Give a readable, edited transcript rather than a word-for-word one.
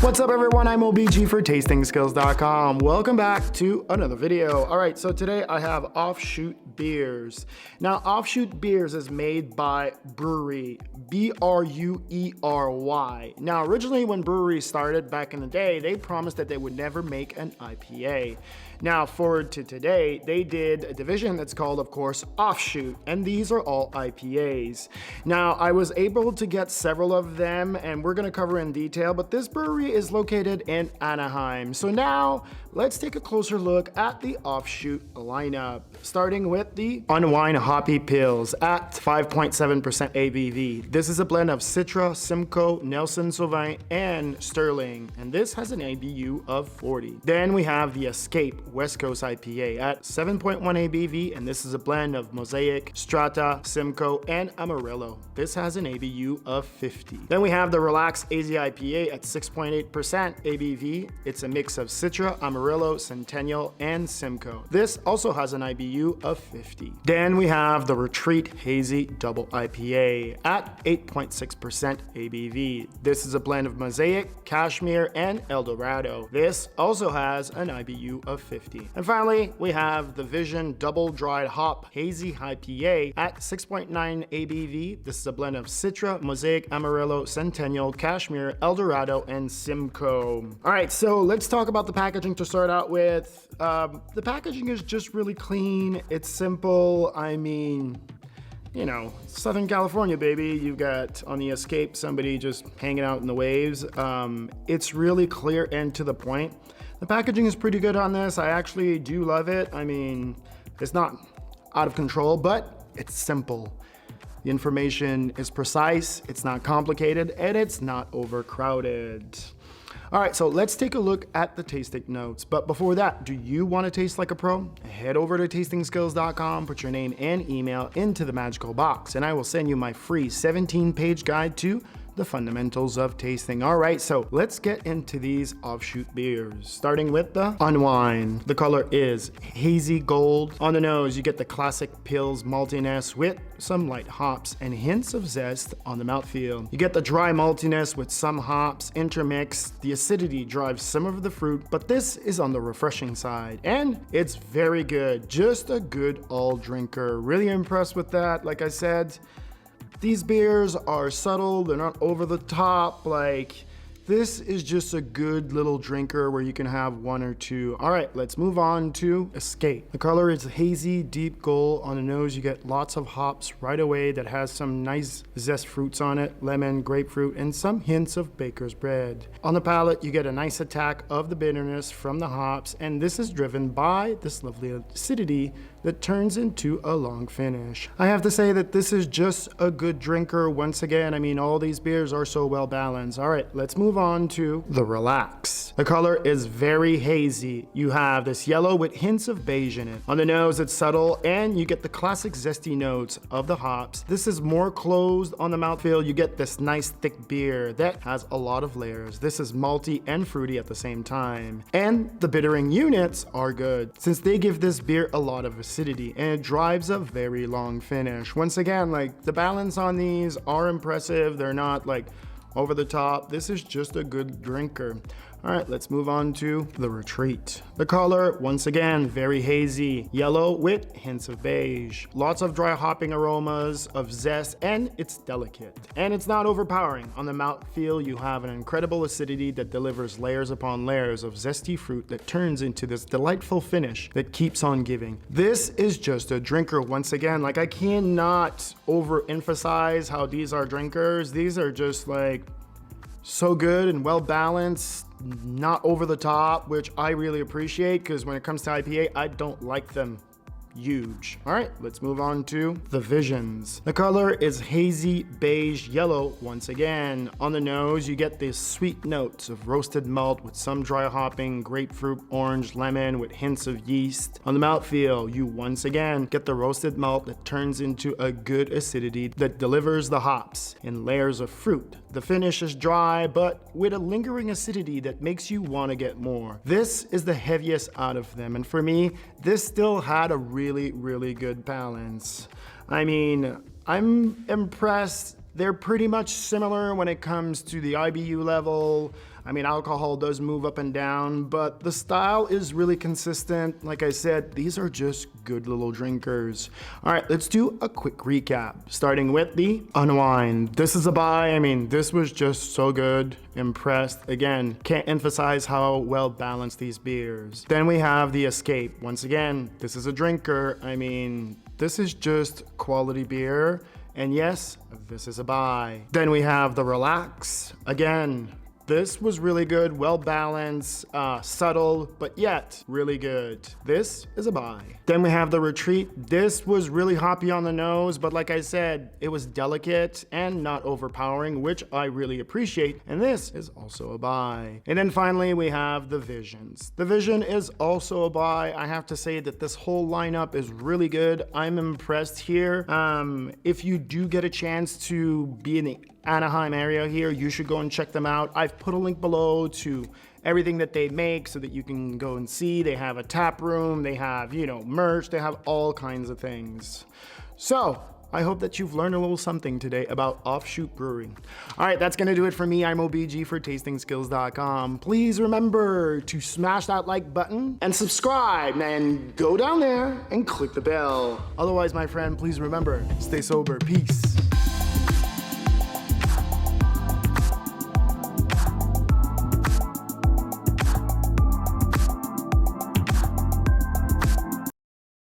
What's up everyone, I'm IAMOBG for tastingskills.com. Welcome back to another video. All right, so today I have Offshoot Beers. Now, Offshoot Beers is made by Bruery, B-R-U-E-R-Y. Now, originally when Bruery started back in the day, they promised that they would never make an IPA. Now, forward to today, they did a division that's called, of course, Offshoot, and these are all IPAs. Now, I was able to get several of them, and we're gonna cover in detail, but this brewery is located in Anaheim. So now, let's take a closer look at the Offshoot lineup, starting with the Unwind Hoppy Pills at 5.7% ABV. This is a blend of Citra, Simcoe, Nelson Sauvin, and Sterling, and this has an ABU of 40. Then we have the Escape West Coast IPA at 7.1 ABV, and this is a blend of Mosaic, Strata, Simcoe, and Amarillo. This has an ABU of 50. Then we have the Relax AZ IPA at 6.8% ABV. It's a mix of Citra, Amarillo, Centennial, and Simcoe. This also has an IBU of 50. Then we have the Retreat Hazy Double IPA at 8.6% ABV. This is a blend of Mosaic, Cashmere, and Eldorado. This also has an IBU of 50. And finally, we have the Vision Double Dried Hop Hazy IPA at 6.9 ABV. This is a blend of Citra, Mosaic, Amarillo, Centennial, Cashmere, Eldorado, and Simcoe. All right, so let's talk about the packaging to start out with. The packaging is just really clean. It's simple. I mean, you know, Southern California, baby. You've got on the Escape somebody just hanging out in the waves. It's really clear and to the point. The packaging is pretty good on this. I actually do love it. I mean, it's not out of control, but it's simple. The information is precise, it's not complicated, and it's not overcrowded. All right, so let's take a look at the tasting notes. But before that, do you want to taste like a pro? Head over to tastingskills.com, put your name and email into the magical box, and I will send you my free 17-page guide to the fundamentals of tasting. All right, so let's get into these Offshoot beers, starting with the Unwind. The color is hazy gold. On the nose, you get the classic Pils maltiness with some light hops and hints of zest on the mouthfeel. You get the dry maltiness with some hops intermixed. The acidity drives some of the fruit, but this is on the refreshing side, and it's very good. Just a good all drinker. Really impressed with that. Like I said, these beers are subtle, they're not over the top. Like, this is just a good little drinker where you can have one or two. All right, let's move on to Escape. The color is hazy, deep gold. On the nose, you get lots of hops right away that has some nice zest fruits on it, lemon, grapefruit, and some hints of baker's bread. On the palate, you get a nice attack of the bitterness from the hops, and this is driven by this lovely acidity that turns into a long finish. I have to say that this is just a good drinker. Once again, I mean, all these beers are so well balanced. All right, let's move on to the Relax. The color is very hazy. You have this yellow with hints of beige in it. On the nose, it's subtle, and you get the classic zesty notes of the hops. This is more closed on the mouthfeel. You get this nice thick beer that has a lot of layers. This is malty and fruity at the same time. And the bittering units are good, since they give this beer a lot of acidity, and it drives a very long finish. Once again, like, the balance on these are impressive. They're not like over the top. This is just a good drinker. All right, let's move on to the Retreat. The color, once again, very hazy, yellow with hints of beige. Lots of dry hopping aromas of zest, and it's delicate. And it's not overpowering. On the mouthfeel, you have an incredible acidity that delivers layers upon layers of zesty fruit that turns into this delightful finish that keeps on giving. This is just a drinker. Once again, like, I cannot overemphasize how these are drinkers. These are just like so good and well balanced, not over the top, which I really appreciate, because when it comes to IPA, I don't like them huge. All right, let's move on to the Visions. The color is hazy beige yellow. Once again, on the nose, you get these sweet notes of roasted malt with some dry hopping, grapefruit, orange, lemon with hints of yeast. On the mouthfeel, you once again get the roasted malt that turns into a good acidity that delivers the hops in layers of fruit. The finish is dry, but with a lingering acidity that makes you want to get more. This is the heaviest out of them, and for me, this still had a really good balance. I mean, I'm impressed They're pretty much similar when it comes to the IBU level. I mean, alcohol does move up and down, but the style is really consistent. Like I said, these are just good little drinkers. All right, let's do a quick recap, starting with the Unwind. This is a buy. I mean, this was just so good. Impressed. Again, can't emphasize how well balanced these beers. Then we have the Escape. Once again, this is a drinker. I mean, this is just quality beer. And yes, this is a buy. Then we have the Relax. Again, this was really good, well balanced, subtle, but yet really good. This is a buy. Then we have the Retreat. This was really hoppy on the nose, but like I said, it was delicate and not overpowering, which I really appreciate. And this is also a buy. And then finally, we have the Visions. The Vision is also a buy. I have to say that this whole lineup is really good. I'm impressed here. If you do get a chance to be in the Anaheim area here, you should go and check them out. I've put a link below to everything that they make so that you can go and see. They have a tap room, they have, merch, they have all kinds of things. So I hope that you've learned a little something today about Offshoot Brewery. All right, that's gonna do it for me. I'm IAMOBG for tastingskills.com. Please remember to smash that like button and subscribe, and go down there and click the bell. Otherwise, my friend, please remember, stay sober. Peace.